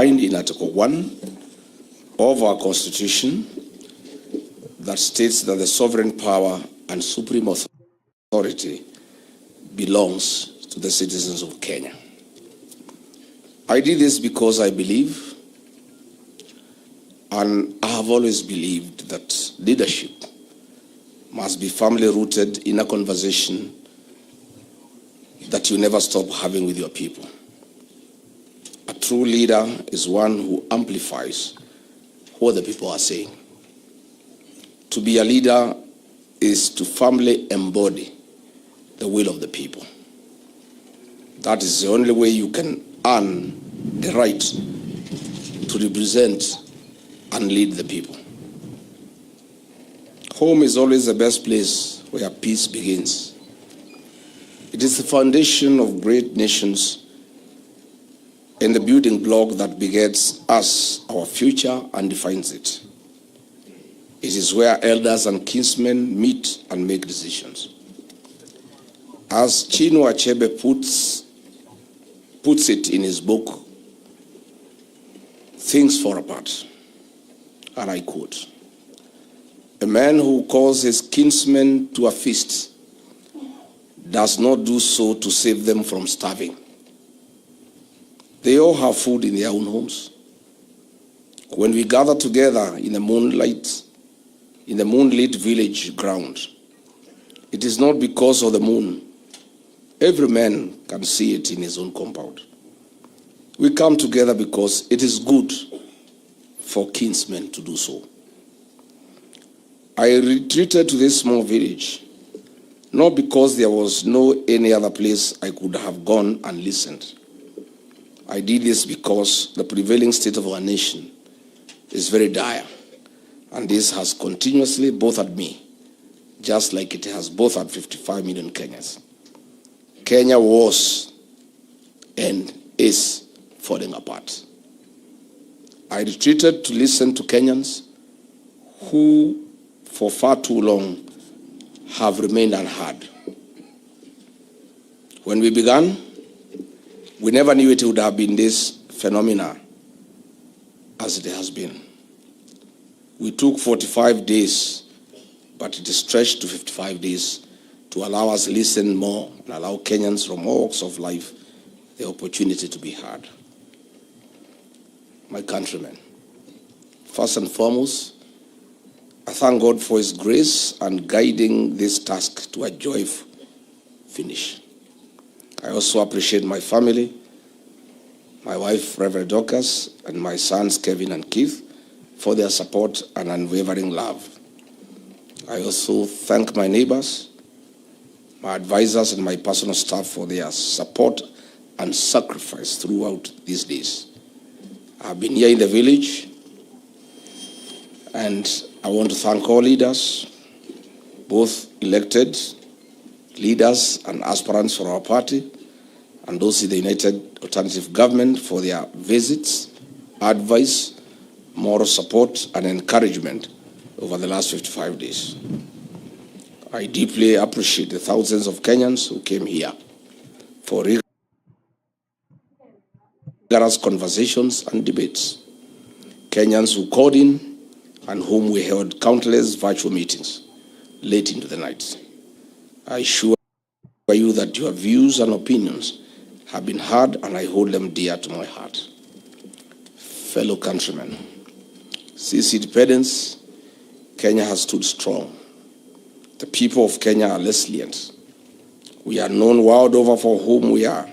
in Article 1 of our Constitution that states that the sovereign power and supreme authority belongs to the citizens of Kenya. I did this because I believe, and I have always believed, that leadership must be firmly rooted in a conversation that you never stop having with your people. A true leader is one who amplifies what the people are saying. To be a leader is to firmly embody the will of the people. That is the only way you can earn the right to represent and lead the people. Home is always the best place where peace begins. It is the foundation of great nations and the building block that begets us, our future, and defines it. It is where elders and kinsmen meet and make decisions. As Chinua Achebe puts it in his book, Things Fall Apart, and I quote, "A man who calls his kinsmen to a feast does not do so to save them from starving. They all have food in their own homes. When we gather together in the moonlit village ground, it is not because of the moon. Every man can see it in his own compound. We come together because it is good for kinsmen to do so. I retreated to this small village, not because there was no any other place I could have gone and listened. I did this because the prevailing state of our nation is very dire, and this has continuously bothered me, just like it has bothered 55 million Kenyans. Kenya was and is falling apart. I retreated to listen to Kenyans who, for far too long, have remained unheard. When we began, we never knew it would have been this phenomena as it has been. We took 45 days, but it is stretched to 55 days to allow us to listen more and allow Kenyans from all walks of life the opportunity to be heard. My countrymen, first and foremost, I thank God for His grace and guiding this task to a joyful finish. I also appreciate my family, my wife, Reverend Dorcas, and my sons, Kevin and Keith, for their support and unwavering love. I also thank my neighbors, my advisors, and my personal staff for their support and sacrifice throughout these days. I've been here in the village, and I want to thank all leaders, both elected leaders and aspirants for our party, and those in the United Alternative Government for their visits, advice, moral support, and encouragement over the last 55 days. I deeply appreciate the thousands of Kenyans who came here for rigorous conversations and debates. Kenyans who called in and whom we held countless virtual meetings late into the night. I assure you that your views and opinions have been heard, and I hold them dear to my heart. Fellow countrymen, since independence, Kenya has stood strong. The people of Kenya are resilient. We are known world over for whom we are: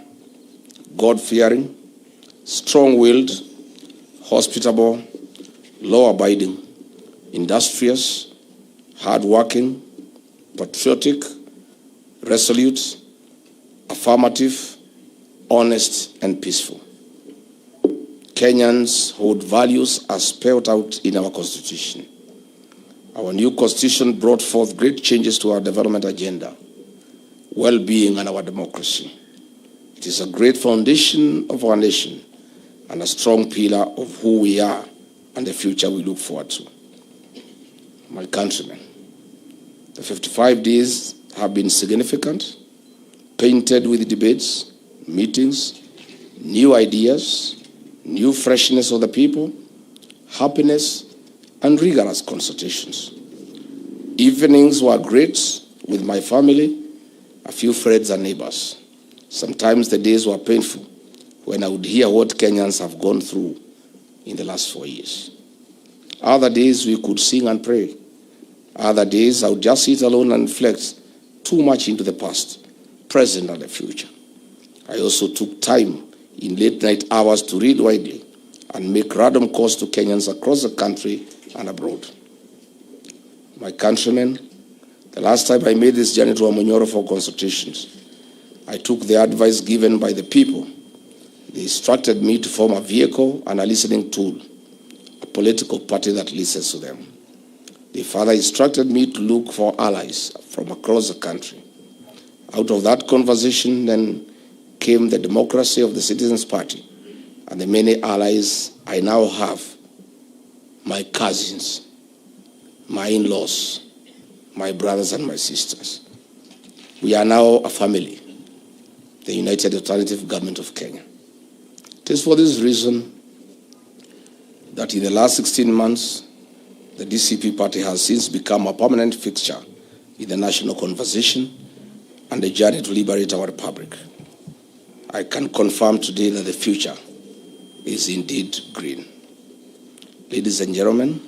God-fearing, strong-willed, hospitable, law-abiding, industrious, hard-working, patriotic, resolute, affirmative, honest, and peaceful. Kenyans hold values as spelled out in our Constitution. Our new Constitution brought forth great changes to our development agenda, well-being, and our democracy. It is a great foundation of our nation and a strong pillar of who we are and the future we look forward to. My countrymen, the 55 days have been significant, painted with debates, meetings, new ideas, new freshness of the people, happiness, and rigorous consultations. Evenings were great with my family, a few friends and neighbors. Sometimes the days were painful when I would hear what Kenyans have gone through in the last 4 years. Other days we could sing and pray. Other days I would just sit alone and reflect too much into the past, present, and the future. I also took time in late night hours to read widely and make random calls to Kenyans across the country and abroad. My countrymen, the last time I made this journey to Amonyoro for consultations, I took the advice given by the people. They instructed me to form a vehicle and a listening tool, a political party that listens to them. They further instructed me to look for allies from across the country. Out of that conversation then came the democracy of the Citizens Party and the many allies I now have: my cousins, my in-laws, my brothers and my sisters. We are now a family, the United Alternative Government of Kenya. It is for this reason that in the last 16 months, the DCP party has since become a permanent fixture in the national conversation and the journey to liberate our republic. I can confirm today that the future is indeed green. Ladies and gentlemen,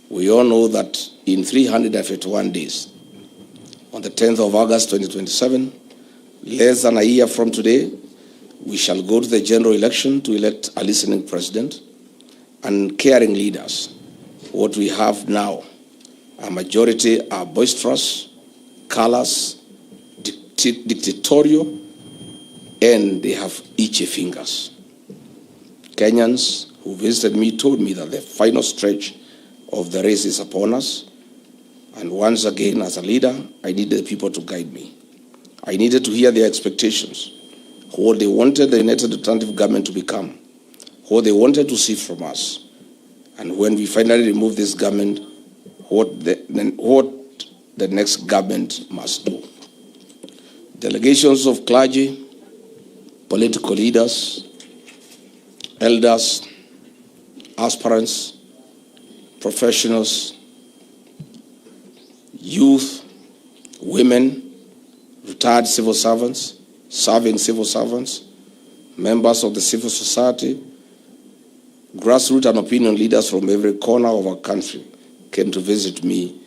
we all know that in 351 days, on the 10th of August 2027, less than a year from today, we shall go to the general election to elect a listening president and caring leaders. What we have now, a majority are boisterous, callous, dictatorial, and they have itchy fingers. Kenyans who visited me told me that the final stretch of the race is upon us. And once again, as a leader, I needed the people to guide me. I needed to hear their expectations, what they wanted the United Alternative Government to become, what they wanted to see from us. And when we finally remove this government, what the next government must do. Delegations of clergy, political leaders, elders, aspirants, professionals, youth, women, retired civil servants, serving civil servants, members of the civil society, grassroots and opinion leaders from every corner of our country came to visit me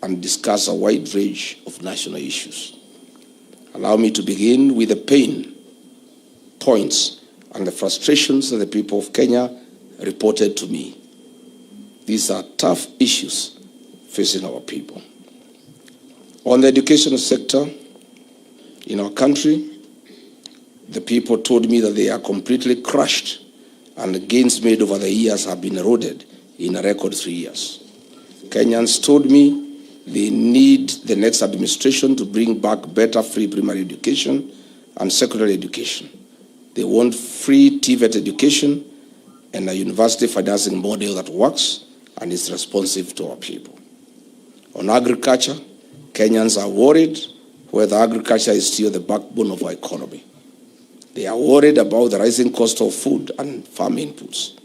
and discuss a wide range of national issues. Allow me to begin with the pain points and the frustrations that the people of Kenya reported to me. These are tough issues facing our people. On the education sector in our country, the people told me that they are completely crushed and the gains made over the years have been eroded in a record 3 years. Kenyans told me they need the next administration to bring back better free primary education and secondary education. They want free TVET education and a university financing model that works and is responsive to our people. On agriculture, Kenyans are worried whether agriculture is still the backbone of our economy. They are worried about the rising cost of food and farm inputs,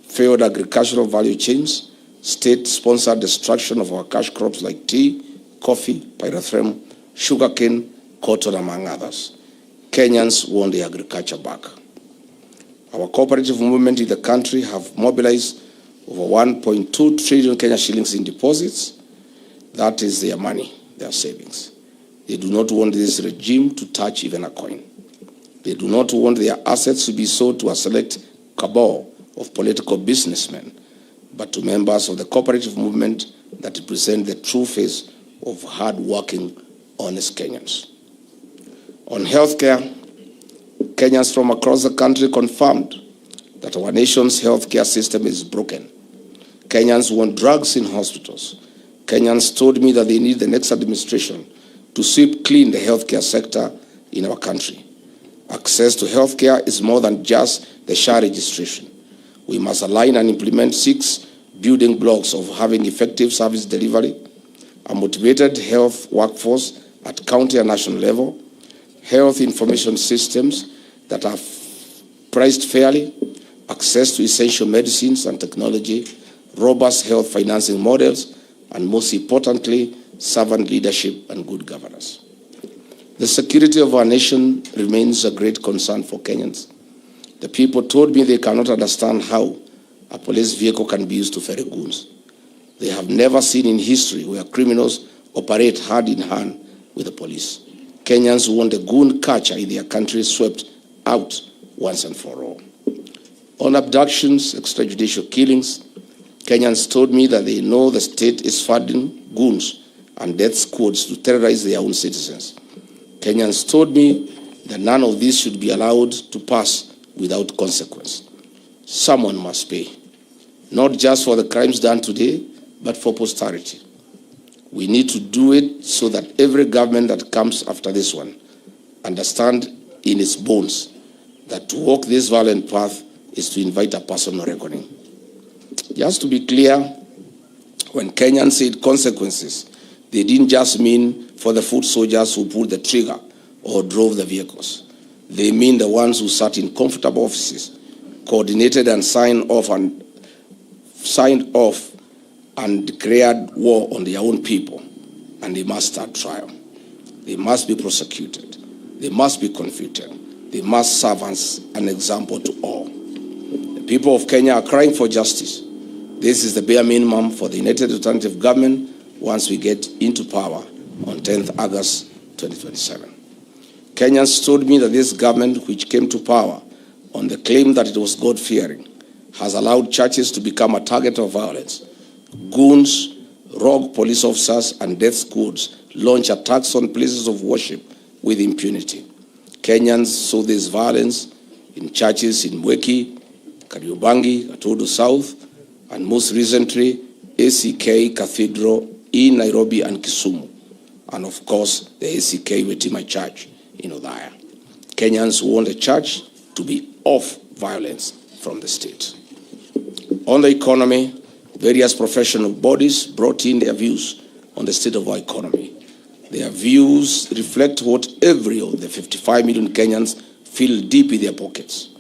failed agricultural value chains, state-sponsored destruction of our cash crops like tea, coffee, pyrethrum, sugarcane, cotton, among others. Kenyans want the agriculture back. Our cooperative movement in the country have mobilized over 1.2 trillion Kenya shillings in deposits. That is their money, their savings. They do not want this regime to touch even a coin. They do not want their assets to be sold to a select cabal of political businessmen, but to members of the cooperative movement that represent the true face of hard-working, honest Kenyans. On healthcare, Kenyans from across the country confirmed that our nation's healthcare system is broken. Kenyans want drugs in hospitals. Kenyans told me that they need the next administration to sweep clean the healthcare sector in our country. Access to healthcare is more than just the SHA registration. We must align and implement 6 building blocks of having effective service delivery, a motivated health workforce at county and national level, health information systems that are priced fairly, access to essential medicines and technology, robust health financing models, and most importantly, servant leadership and good governance. The security of our nation remains a great concern for Kenyans. The people told me they cannot understand how a police vehicle can be used to ferry goons. They have never seen in history where criminals operate hand in hand with the police. Kenyans want a goon catcher in their country swept out once and for all. On abductions, extrajudicial killings, Kenyans told me that they know the state is funding goons and death squads to terrorize their own citizens. Kenyans told me that none of this should be allowed to pass without consequence. Someone must pay, not just for the crimes done today, but for posterity. We need to do it so that every government that comes after this one understand in its bones that to walk this violent path is to invite a personal reckoning. Just to be clear, when Kenyans said consequences, they didn't just mean for the foot soldiers who pulled the trigger or drove the vehicles. They mean the ones who sat in comfortable offices, coordinated and signed off and declared war on their own people, and they must start trial. They must be prosecuted. They must be convicted. They must serve as an example to all. The people of Kenya are crying for justice. This is the bare minimum for the United Alternative Government once we get into power on 10th August 2027. Kenyans told me that this government, which came to power on the claim that it was God-fearing, has allowed churches to become a target of violence. Goons, rogue police officers, and death squads launch attacks on places of worship with impunity. Kenyans saw this violence in churches in Mweki, Kariobangi, Atodo South, and most recently, ACK Cathedral in Nairobi and Kisumu, and of course, the ACK Wetima Church in Othaya. Kenyans want the church to be off violence from the state. On the economy, various professional bodies brought in their views on the state of our economy. Their views reflect what every of the 55 million Kenyans feel deep in their pockets.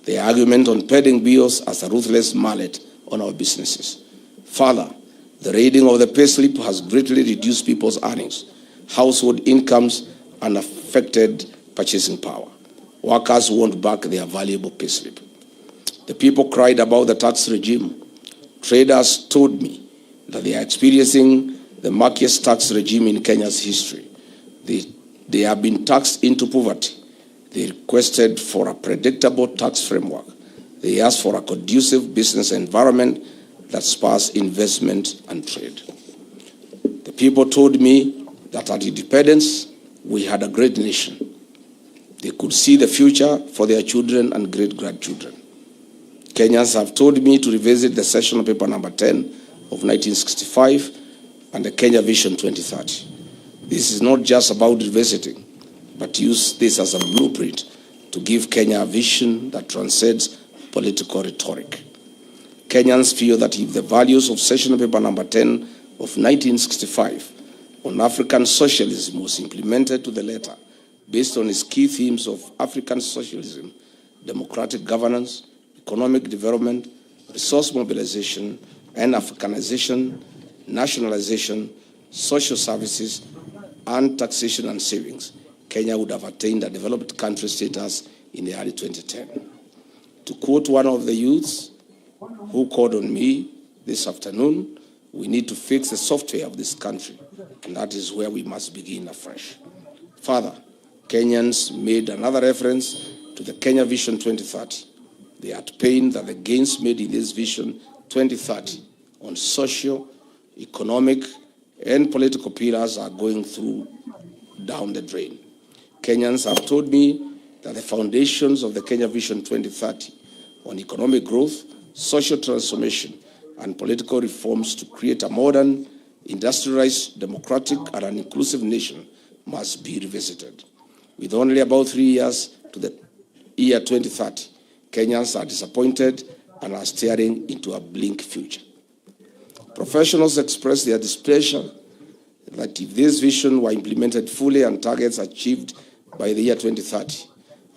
Their argument on paying bills as a ruthless mallet on our businesses. Further, the raiding of the payslip has greatly reduced people's earnings, household incomes, and affected purchasing power. Workers want back their valuable payslip. The people cried about the tax regime. Traders told me that they are experiencing the murkiest tax regime in Kenya's history. They have been taxed into poverty. They requested for a predictable tax framework. They asked for a conducive business environment that spurs investment and trade. The people told me that at independence, we had a great nation. They could see the future for their children and great-grandchildren. Kenyans have told me to revisit the session paper number 10 of 1965 and the Kenya Vision 2030. This is not just about revisiting, but use this as a blueprint to give Kenya a vision that transcends political rhetoric. Kenyans feel that if the values of session paper number 10 of 1965 on African socialism was implemented to the letter, based on its key themes of African socialism, democratic governance, economic development, resource mobilization, and Africanization, nationalization, social services, and taxation and savings, Kenya would have attained a developed country status in the early 2010. To quote one of the youths who called on me this afternoon, we need to fix the software of this country, and that is where we must begin afresh. Further, Kenyans made another reference to the Kenya Vision 2030. They are pained that the gains made in this Vision 2030 on social, economic, and political pillars are going down the drain. Kenyans have told me that the foundations of the Kenya Vision 2030 on economic growth, social transformation, and political reforms to create a modern, industrialized, democratic, and an inclusive nation must be revisited. With only about 3 years to the year 2030, Kenyans are disappointed and are staring into a bleak future. Professionals express their displeasure that if this vision were implemented fully and targets achieved by the year 2030,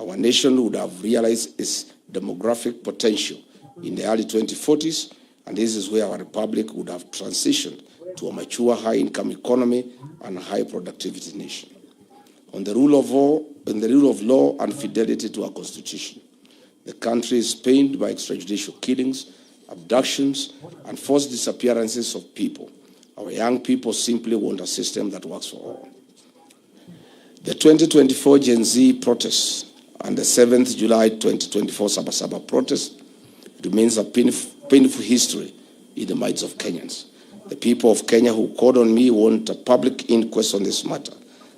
our nation would have realized its demographic potential in the early 2040s, and this is where our republic would have transitioned to a mature high-income economy and a high productivity nation. On the rule of law and fidelity to our constitution, the country is pained by extrajudicial killings, abductions, and forced disappearances of people. Our young people simply want a system that works for all. The 2024 Gen Z protests and the 7th July 2024 Sabasaba protest remains a painful history in the minds of Kenyans. The people of Kenya who called on me want a public inquest on this matter,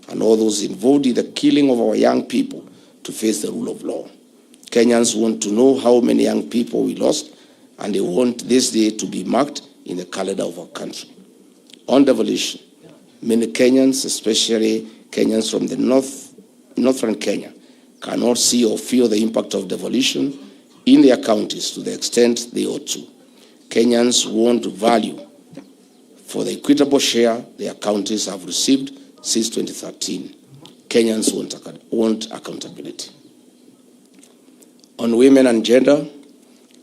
and all those involved in the killing of our young people to face the rule of law. Kenyans want to know how many young people we lost, and they want this day to be marked in the calendar of our country. On devolution, many Kenyans, especially Kenyans from the northern Kenya, cannot see or feel the impact of devolution in their counties to the extent they ought to. Kenyans want value for the equitable share their counties have received since 2013. Kenyans want accountability. On women and gender,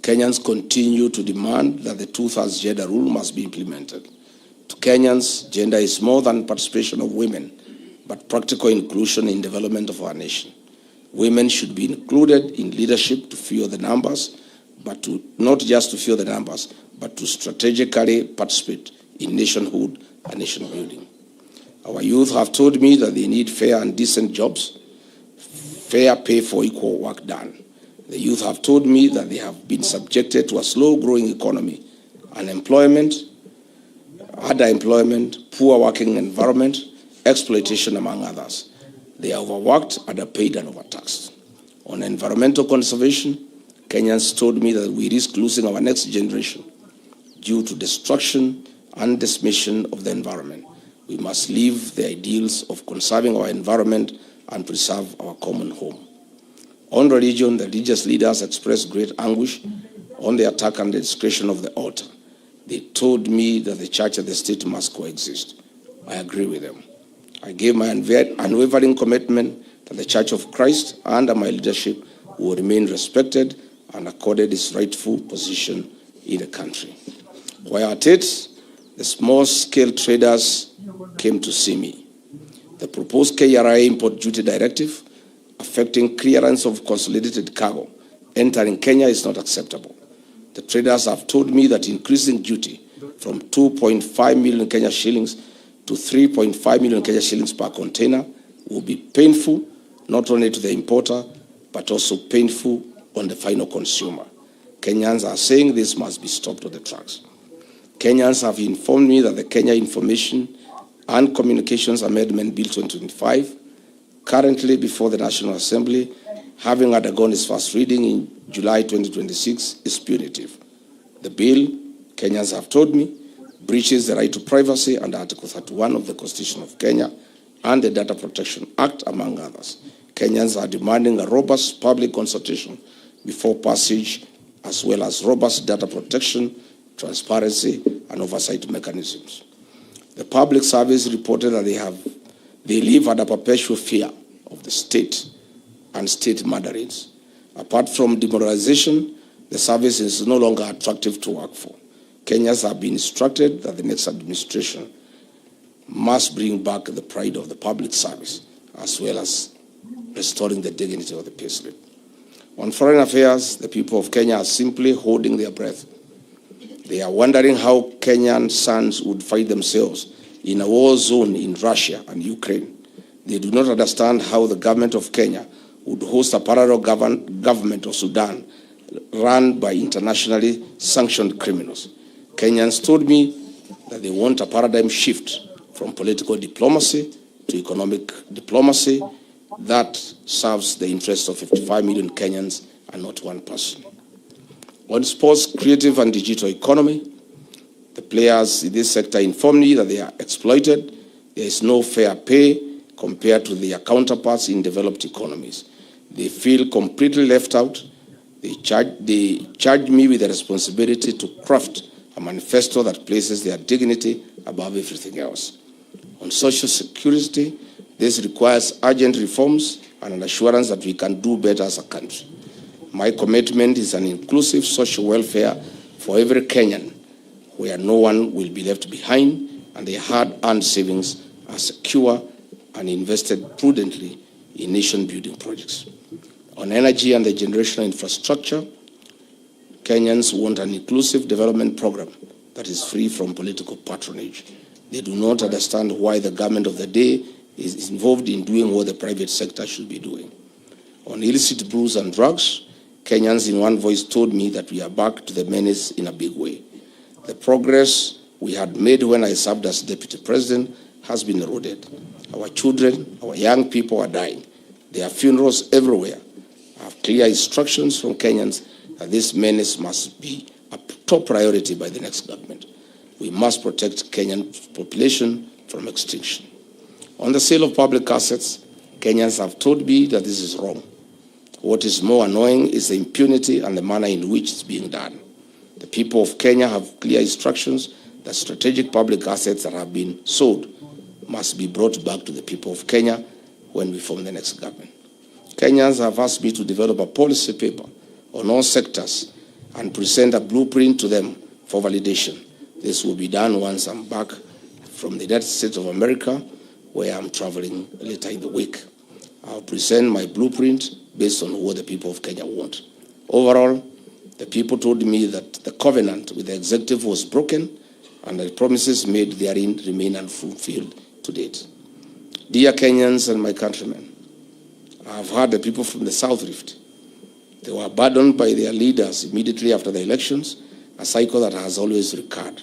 Kenyans continue to demand that the two-thirds gender rule must be implemented. To Kenyans, gender is more than participation of women, but practical inclusion in development of our nation. Women should be included in leadership to fill the numbers, but not just to fill the numbers, but to strategically participate in nationhood and nation building. Our youth have told me that they need fair and decent jobs, fair pay for equal work done. The youth have told me that they have been subjected to a slow-growing economy, unemployment, underemployment, poor working environment, exploitation, among others. They are overworked, underpaid, and overtaxed. On environmental conservation, Kenyans told me that we risk losing our next generation due to destruction and decimation of the environment. We must live the ideals of conserving our environment and preserve our common home. On religion, the religious leaders expressed great anguish on the attack and the desecration of the altar. They told me that the church and the state must coexist. I agree with them. I gave my unwavering commitment that the Church of Christ under my leadership will remain respected and accorded its rightful position in the country. While at it, the small-scale traders came to see me. The proposed KRA import duty directive affecting clearance of consolidated cargo entering Kenya is not acceptable. The traders have told me that increasing duty from 2.5 million Kenya shillings to 3.5 million Kenya shillings per container will be painful not only to the importer, but also painful on the final consumer. Kenyans are saying this must be stopped on the tracks. Kenyans have informed me that the Kenya Information and Communications Amendment Bill 2025, currently before the National Assembly, having undergone its first reading in July 2026, is punitive. The bill, Kenyans have told me, breaches the right to privacy under Article 31 of the Constitution of Kenya and the Data Protection Act, among others. Kenyans are demanding a robust public consultation before passage, as well as robust data protection, transparency, and oversight mechanisms. The public service reported that they live under perpetual fear of the state and state mandarins. Apart from demoralization, the service is no longer attractive to work for. Kenyans have been instructed that the next administration must bring back the pride of the public service, as well as restoring the dignity of the payslip. On foreign affairs, the people of Kenya are simply holding their breath. They are wondering how Kenyan sons would find themselves in a war zone in Russia and Ukraine. They do not understand how the government of Kenya would host a parallel government of Sudan run by internationally sanctioned criminals. Kenyans told me that they want a paradigm shift from political diplomacy to economic diplomacy that serves the interests of 55 million Kenyans and not one person. On sports, creative, and digital economy, the players in this sector informed me that they are exploited. There is no fair pay compared to their counterparts in developed economies. They feel completely left out. They charge me with the responsibility to craft a manifesto that places their dignity above everything else. On social security, this requires urgent reforms and an assurance that we can do better as a country. My commitment is an inclusive social welfare for every Kenyan, where no one will be left behind and their hard-earned savings are secure and invested prudently in nation-building projects. On energy and the generational infrastructure, Kenyans want an inclusive development program that is free from political patronage. They do not understand why the government of the day is involved in doing what the private sector should be doing. On illicit brews and drugs, Kenyans in one voice told me that we are back to the menace in a big way. The progress we had made when I served as deputy president has been eroded. Our children, our young people are dying. There are funerals everywhere. I have clear instructions from Kenyans that this menace must be a top priority by the next government. We must protect Kenyan population from extinction. On the sale of public assets, Kenyans have told me that this is wrong. What is more annoying is the impunity and the manner in which it's being done. The people of Kenya have clear instructions that strategic public assets that have been sold must be brought back to the people of Kenya when we form the next government. Kenyans have asked me to develop a policy paper on all sectors and present a blueprint to them for validation. This will be done once I'm back from the United States of America, where I'm traveling later in the week. I'll present my blueprint based on what the people of Kenya want. Overall, the people told me that the covenant with the executive was broken and the promises made therein remain unfulfilled to date. Dear Kenyans and my countrymen, I have heard the people from the South Rift. They were abandoned by their leaders immediately after the elections, a cycle that has always recurred.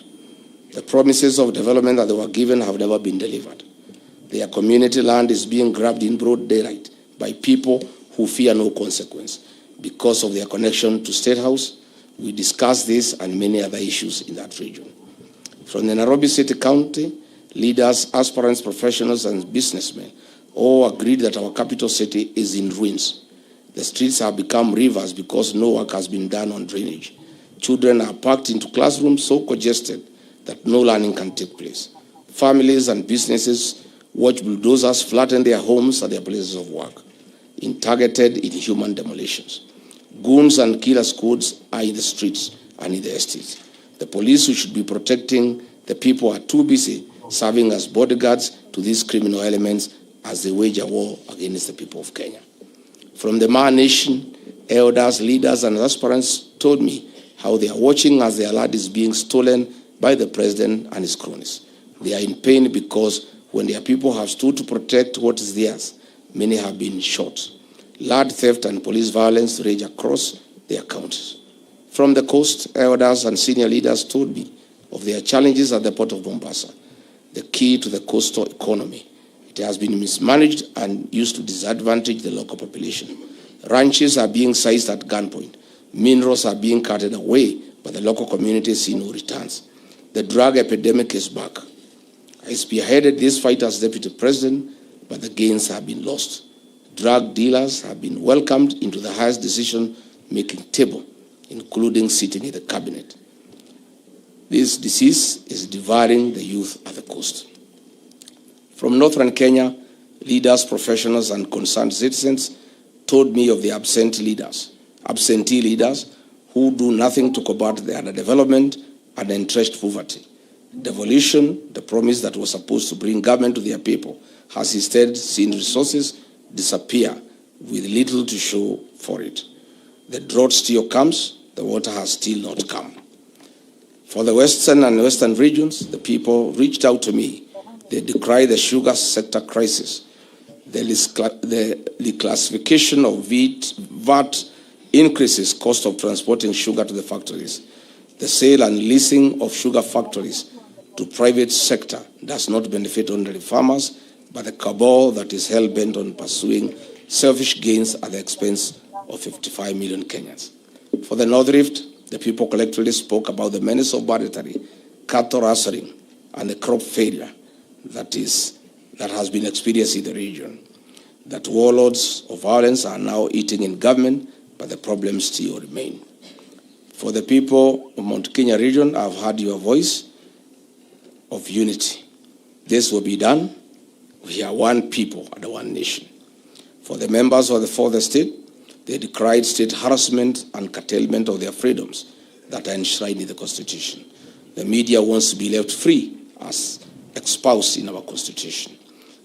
The promises of development that they were given have never been delivered. Their community land is being grabbed in broad daylight by people who fear no consequence because of their connection to State House. We discussed this and many other issues in that region. From the Nairobi City County, leaders, aspirants, professionals, and businessmen all agreed that our capital city is in ruins. The streets have become rivers because no work has been done on drainage. Children are packed into classrooms so congested that no learning can take place. Families and businesses watch bulldozers flatten their homes and their places of work, targeted inhuman demolitions. Goons and killer squads are in the streets and in the estates. The police who should be protecting the people are too busy serving as bodyguards to these criminal elements as they wage a war against the people of Kenya. From the Maa Nation, elders, leaders, and aspirants told me how they are watching as their land is being stolen by the president and his cronies. They are in pain because when their people have stood to protect what is theirs, many have been shot. Land theft and police violence rage across their counties. From the coast, elders and senior leaders told me of their challenges at the port of Mombasa, the key to the coastal economy. It has been mismanaged and used to disadvantage the local population. Ranches are being seized at gunpoint. Minerals are being carted away, but the local communities see no returns. The drug epidemic is back. I spearheaded this fight as deputy president, but the gains have been lost. Drug dealers have been welcomed into the highest decision-making table, including sitting in the cabinet. This disease is devouring the youth at the coast. From northern Kenya, leaders, professionals, and concerned citizens told me of the absentee leaders who do nothing to combat the underdevelopment and entrenched poverty. Devolution, the promise that was supposed to bring government to their people, has instead seen resources disappear with little to show for it. The drought still comes, the water has still not come. For the western and western regions, the people reached out to me. They decry the sugar sector crisis, the reclassification of VAT increases cost of transporting sugar to the factories. The sale and leasing of sugar factories to private sector does not benefit only farmers, but the cabal that is hell-bent on pursuing selfish gains at the expense of 55 million Kenyans. For the North Rift, the people collectively spoke about the menace of banditry, cattle rustling, and the crop failure that has been experienced in the region. That warlords of violence are now eating in government, but the problems still remain. For the people of Mount Kenya region, I've heard your voice of unity. This will be done. We are one people and one nation. For the members of the fourth estate, They decried state harassment and curtailment of their freedoms that are enshrined in the Constitution. The media wants to be left free as espoused in our Constitution.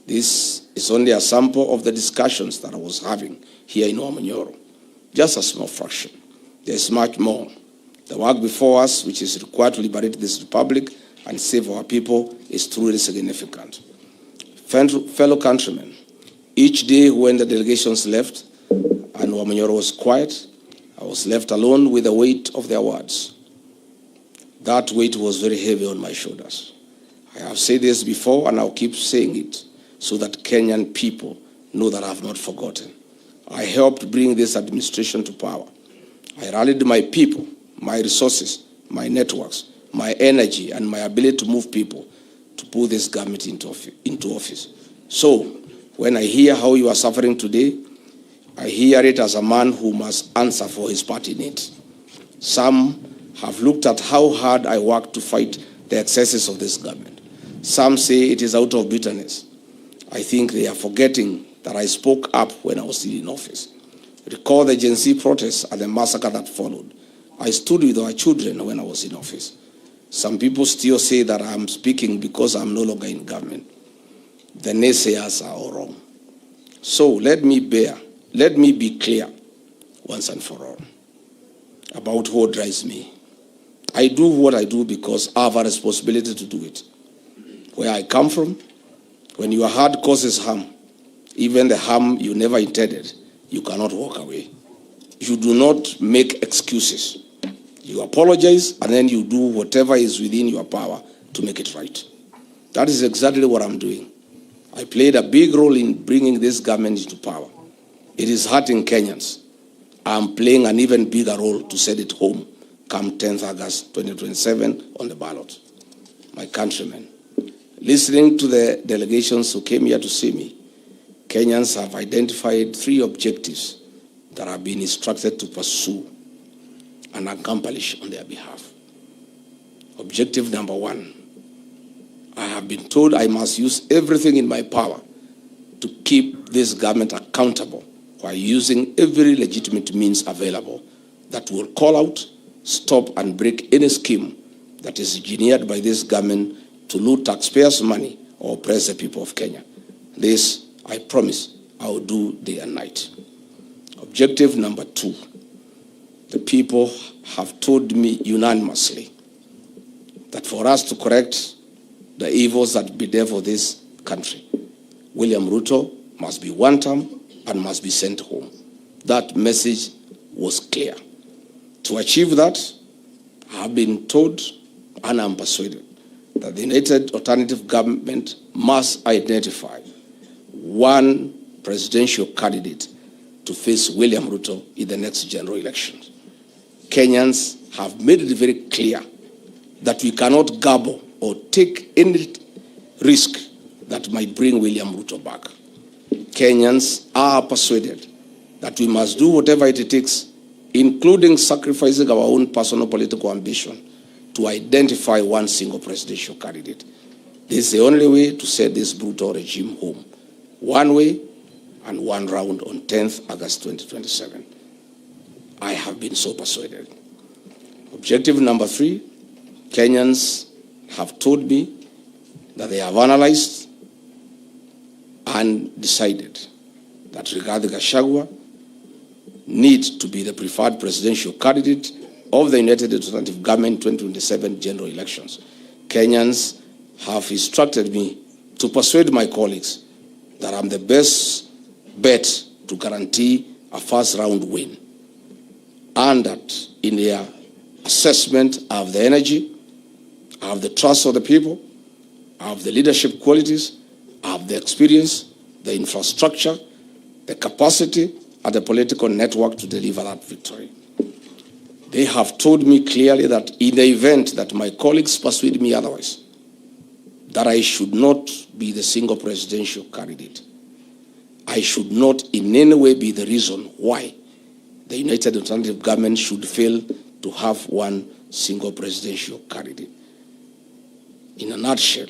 This is only a sample of the discussions that I was having here in Omanyoro. Just a small fraction. There is much more. The work before us, which is required to liberate this republic and save our people, is truly significant. Fellow countrymen, each day when the delegations left and Omanyoro was quiet, I was left alone with the weight of their words. That weight was very heavy on my shoulders. I have said this before and I'll keep saying it so that Kenyan people know that I have not forgotten. I helped bring this administration to power. I rallied my people, my resources, my networks, my energy, and my ability to move people to put this government into office. So, when I hear how you are suffering today, I hear it as a man who must answer for his part in it. Some have looked at how hard I worked to fight the excesses of this government. Some say it is out of bitterness. I think they are forgetting that I spoke up when I was still in office. Recall the Gen Z protests and the massacre that followed. I stood with our children when I was in office. Some people still say that I'm speaking because I'm no longer in government. The naysayers are all wrong. So let me be clear once and for all about what drives me. I do what I do because I have a responsibility to do it. Where I come from, when your heart causes harm, even the harm you never intended, you cannot walk away. You do not make excuses. You apologize and then you do whatever is within your power to make it right. That is exactly what I'm doing. I played a big role in bringing this government into power. It is hurting Kenyans. I'm playing an even bigger role to send it home come 10th August 2027 on the ballot. My countrymen, listening to the delegations who came here to see me, Kenyans have identified 3 objectives that have been instructed to pursue and accomplish on their behalf. Objective number 1, I have been told I must use everything in my power to keep this government accountable while using every legitimate means available that will call out, stop, and break any scheme that is engineered by this government to loot taxpayers' money or oppress the people of Kenya. This, I promise, I will do day and night. Objective number 2, the people have told me unanimously that for us to correct the evils that bedevil this country, William Ruto must be one term and must be sent home. That message was clear. To achieve that, I have been told and I'm persuaded that the United Alternative Government must identify one presidential candidate to face William Ruto in the next general elections. Kenyans have made it very clear that we cannot gamble or take any risk that might bring William Ruto back. Kenyans are persuaded that we must do whatever it takes, including sacrificing our own personal political ambition, to identify one single presidential candidate. This is the only way to set this brutal regime home. One way and one round on 10th August 2027. I have been so persuaded. Objective number 3, Kenyans have told me that they have analyzed and decided that Rigathi Gachagua needs to be the preferred presidential candidate of the United Alternative Government 2027 general elections. Kenyans have instructed me to persuade my colleagues that I'm the best bet to guarantee a first round win, and that in their assessment I have the energy, I have the trust of the people, I have the leadership qualities, I have the experience, the infrastructure, the capacity, and the political network to deliver that victory. They have told me clearly that in the event that my colleagues persuade me otherwise, that I should not be the single presidential candidate. I should not in any way be the reason why the United Alternative Government should fail to have one single presidential candidate. In a nutshell,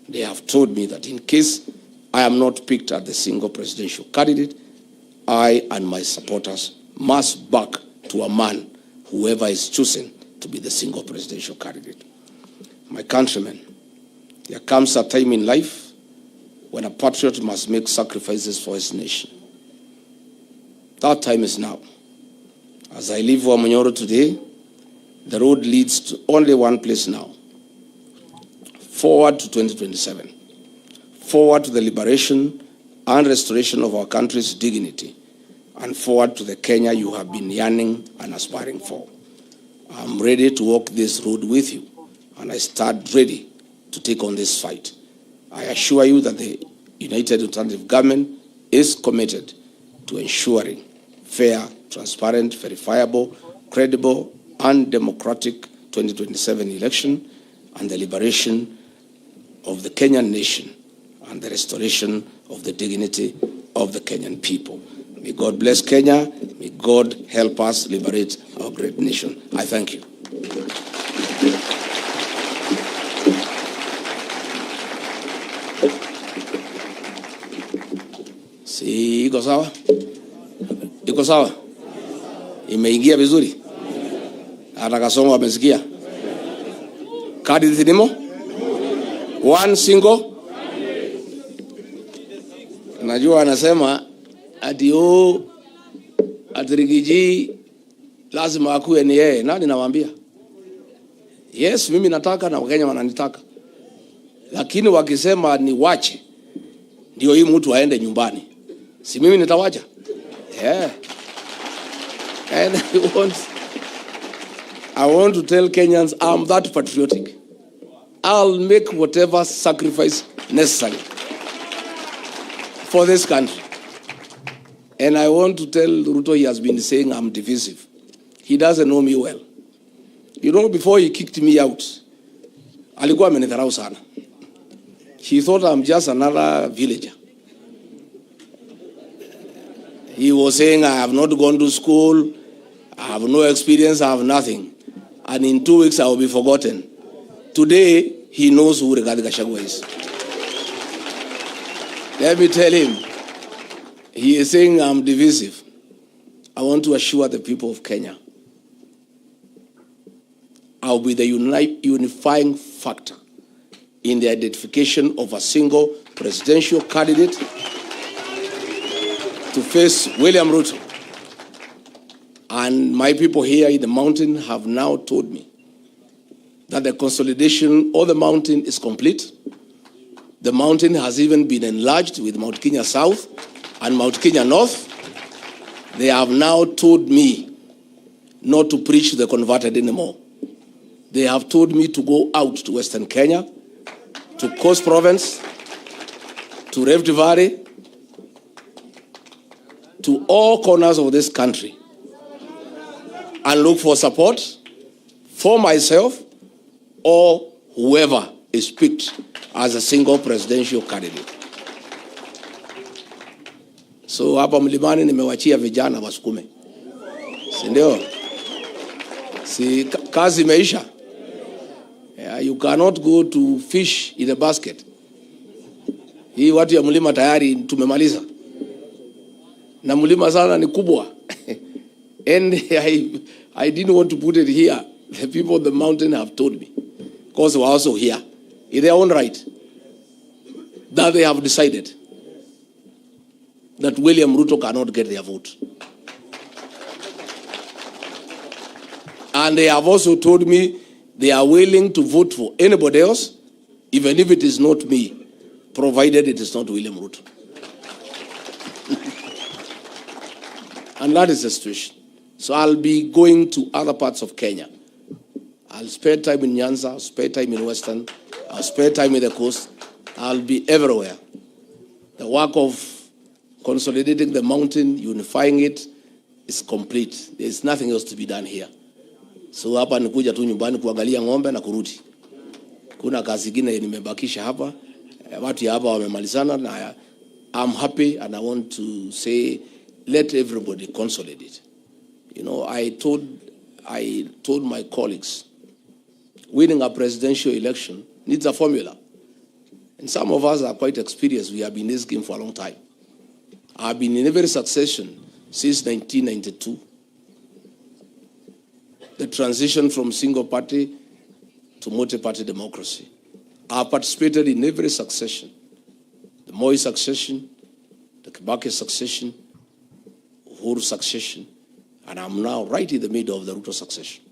they have told me that in case I am not picked as the single presidential candidate, I and my supporters must back to a man, whoever is chosen to be the single presidential candidate. My countrymen, there comes a time in life when a patriot must make sacrifices for his nation. That time is now. As I leave Wamanyoro today, the road leads to only one place now. Forward to 2027. Forward to the liberation and restoration of our country's dignity. And forward to the Kenya you have been yearning and aspiring for. I'm ready to walk this road with you, and I stand ready to take on this fight. I assure you that the United Alternative Government is committed to ensuring fair, transparent, verifiable, credible, and democratic 2027 election and the liberation of the Kenyan nation and the restoration of the dignity of the Kenyan people. May God bless Kenya. May God help us liberate our great nation. I thank you. Si iko sawa? Iko sawa? Imeingia vizuri? Hata Kasongo amesikia? Kadi zinimo? One single? Najua anasema ati Rigiji lazima akuwe ni yeye. Nani nawaambia? Yes, mimi nataka na Wakenya wananitaka. Lakini wakisema ni wache, ndio hii mtu aende nyumbani. Si mimi nitawacha? Yeah. And I want to tell Kenyans I'm that patriotic. I'll make whatever sacrifice necessary for this country. And I want to tell Ruto, he has been saying I'm divisive. He doesn't know me well. You know, before he kicked me out, alikuwa amenidharau sana. He thought I'm just another villager. He was saying I have not gone to school, I have no experience, I have nothing. And in 2 weeks I will be forgotten. Today, he knows who Rigathi Gachagua'S is. Let me tell him, he is saying I'm divisive. I want to assure the people of Kenya, I'll be the unifying factor in the identification of a single presidential candidate to face William Ruto. And my people here in the mountain have now told me that the consolidation of the mountain is complete. The mountain has even been enlarged with Mount Kenya South and Mount Kenya North. They have now told me not to preach to the converted anymore. They have told me to go out to Western Kenya, to Coast Province, to Rift Valley, to all corners of this country and look for support for myself or whoever is picked as a single presidential candidate. So hapa mlimani nimewachia vijana wasukume. Si ndio? Si kazi imeisha. Yeah, you cannot go to fish in a basket. Hii watu ya mlima tayari tumemaliza. Na mlima sana ni kubwa. And I didn't want to put it here. The people of the mountain have told me, because they were also here, in their own right, that they have decided that William Ruto cannot get their vote. And they have also told me they are willing to vote for anybody else, even if it is not me, provided it is not William Ruto. And that is the situation. So I'll be going to other parts of Kenya. I'll spend time in Nyanza, I'll spend time in Western, I'll spend time in the coast. I'll be everywhere. The work of consolidating the mountain, unifying it, is complete. There's nothing else to be done here. So hapa nikuja tu nyumbani kuangalia ng'ombe na kurudi. Kuna kazi nyingine nimebakisha hapa. Watu hapa wamemalizana na I'm happy, and I want to say let everybody consolidate. You know, I told my colleagues, winning a presidential election needs a formula. And some of us are quite experienced. We have been in this game for a long time. I've been in every succession since 1992. The transition from single party to multi-party democracy. I participated in every succession. The Moi succession, the Kibaki succession, Uhuru succession, and I'm now right in the middle of the Ruto succession.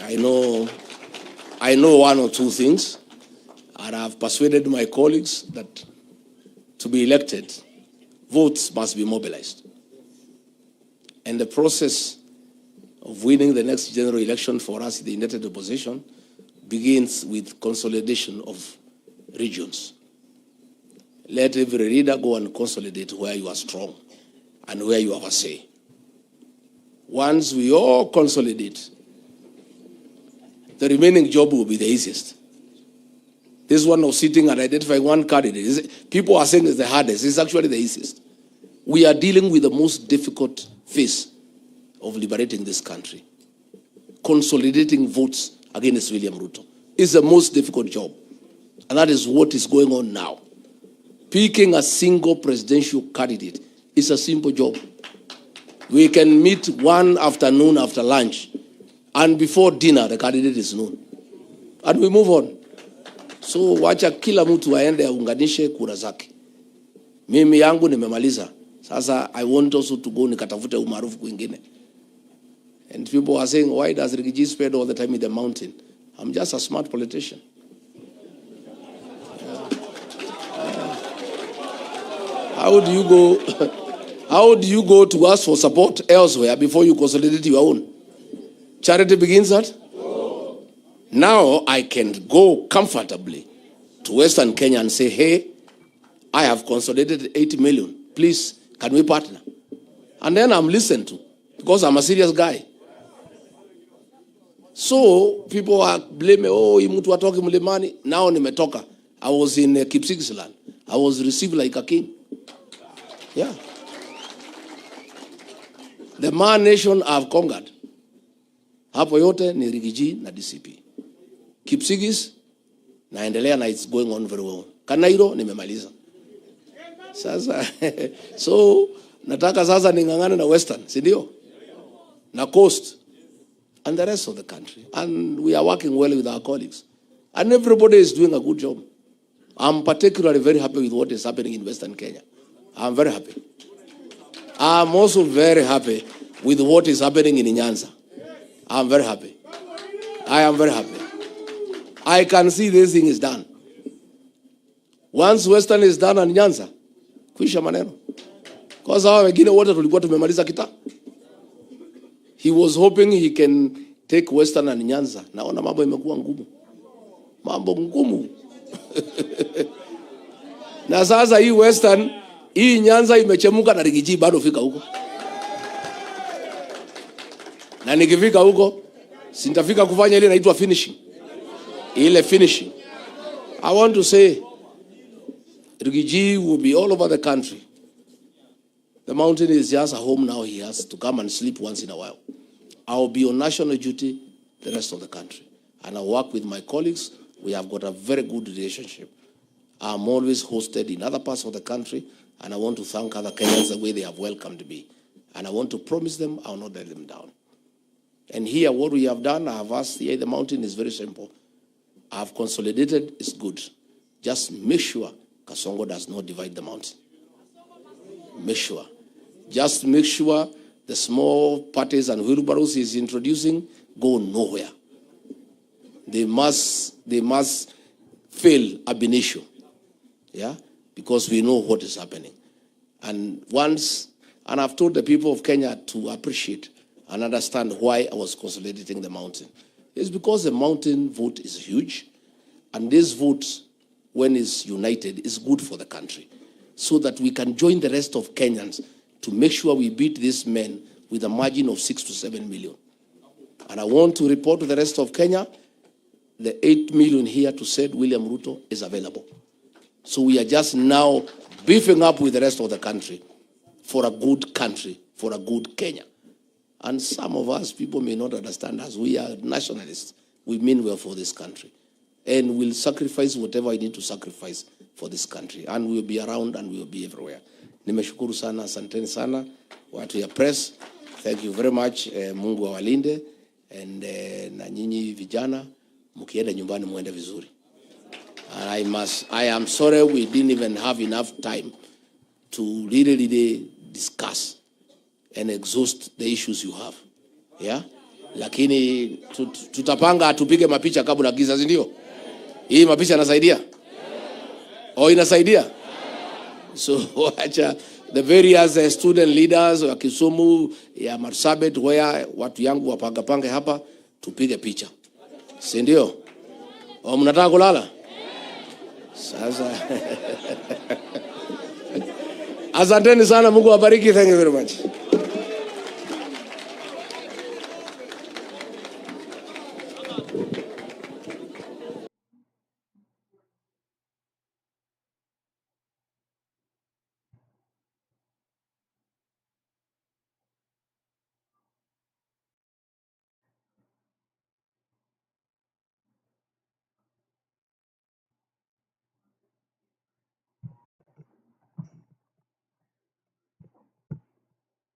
I know one or two things, and I've persuaded my colleagues that to be elected, votes must be mobilized. And the process of winning the next general election for us, the united opposition, begins with consolidation of regions. Let every leader go and consolidate where you are strong and where you have a say. Once we all consolidate, the remaining job will be the easiest. This one of sitting and identifying one candidate, people are saying it's the hardest. It's actually the easiest. We are dealing with the most difficult phase of liberating this country. Consolidating votes against William Ruto is the most difficult job. And that is what is going on now. Picking a single presidential candidate is a simple job. We can meet one afternoon after lunch, and before dinner, the candidate is known. And we move on. So, wacha kila mtu aende aunganishe kura zake. Mimi yangu nimemaliza. Sasa, I want also to go nikatafute umaarufu kwingine. And people are saying, why does Rigathi spend all the time in the mountain? I'm just a smart politician. How do you go to ask for support elsewhere before you consolidate your own? Charity begins at home. Now I can go comfortably to Western Kenya and say, hey, I have consolidated 80 million. Please, can we partner? And then I'm listened to because I'm a serious guy. So people are blaming, oh, mtu watoke mlimani. Now nimetoka. I was in Kipsigis land. I was received like a king. Yeah. The man nation I've conquered. Hapo yote ni Rigathi na DCP. Kipsigis naendelea na it's going on very well. Kanairo nimemaliza. Sasa so nataka sasa ningangane na Western, si ndio? Na Coast and the rest of the country. And we are working well with our colleagues. And everybody is doing a good job. I'm particularly very happy with what is happening in Western Kenya. I'm very happy. I'm also very happy with what is happening in Nyanza. I'm very happy. I am very happy. I can see this thing is done. Once Western is done and Nyanza, kuisha maneno. Because hawa wengine wote tulikuwa tumemaliza kita. He was hoping he can take Western and Nyanza. Naona mambo imekuwa ngumu. Mambo ngumu. Na sasa hii Western, hii Nyanza imechemuka na Rigathi bado fika huko. Na nikifika huko, sintafika kufanya ile inaitwa finishing. Ile finishing. I want to say, Rigathi will be all over the country. The mountain is just a home now. He has to come and sleep once in a while. I will be on national duty the rest of the country. And I work with my colleagues. We have got a very good relationship. I'm always hosted in other parts of the country. And I want to thank other Kenyans the way they have welcomed me. And I want to promise them I will not let them down. And here, what we have done, I have asked here, the mountain is very simple. I have consolidated, it's good. Just make sure Kasongo does not divide the mountain. Make sure. Just make sure the small parties and wheelbarrows he's introducing go nowhere. They must fail ab initio. Yeah? Because we know what is happening. And I've told the people of Kenya to appreciate and understand why I was consolidating the mountain. It's because the mountain vote is huge, and this vote, when it's united, is good for the country, so that we can join the rest of Kenyans to make sure we beat these men with a margin of 6 to 7 million. And I want to report to the rest of Kenya, the 8 million here to said William Ruto is available. So we are just now beefing up with the rest of the country for a good country, for a good Kenya. And some of us, people may not understand us. We are nationalists. We mean well for this country. And we'll sacrifice whatever I need to sacrifice for this country. And we'll be around and we'll be everywhere. Nimeshukuru sana, asanteni sana watu ya press. Thank you very much. Mungu awalinde and na nyinyi vijana mkienda nyumbani muende vizuri. And I am sorry we didn't even have enough time to really discuss and exhaust the issues you have. Yeah? Lakini tutapanga tupige mapicha kabla giza, si ndio? Hii mapicha inasaidia? Oh, inasaidia? So acha the various student leaders wa Kisumu ya Marsabit where watu yangu wapanga hapa tupige picha. Si ndio? Oh, mnataka kulala? Sasa asanteni sana, Mungu awabariki. Thank you very much.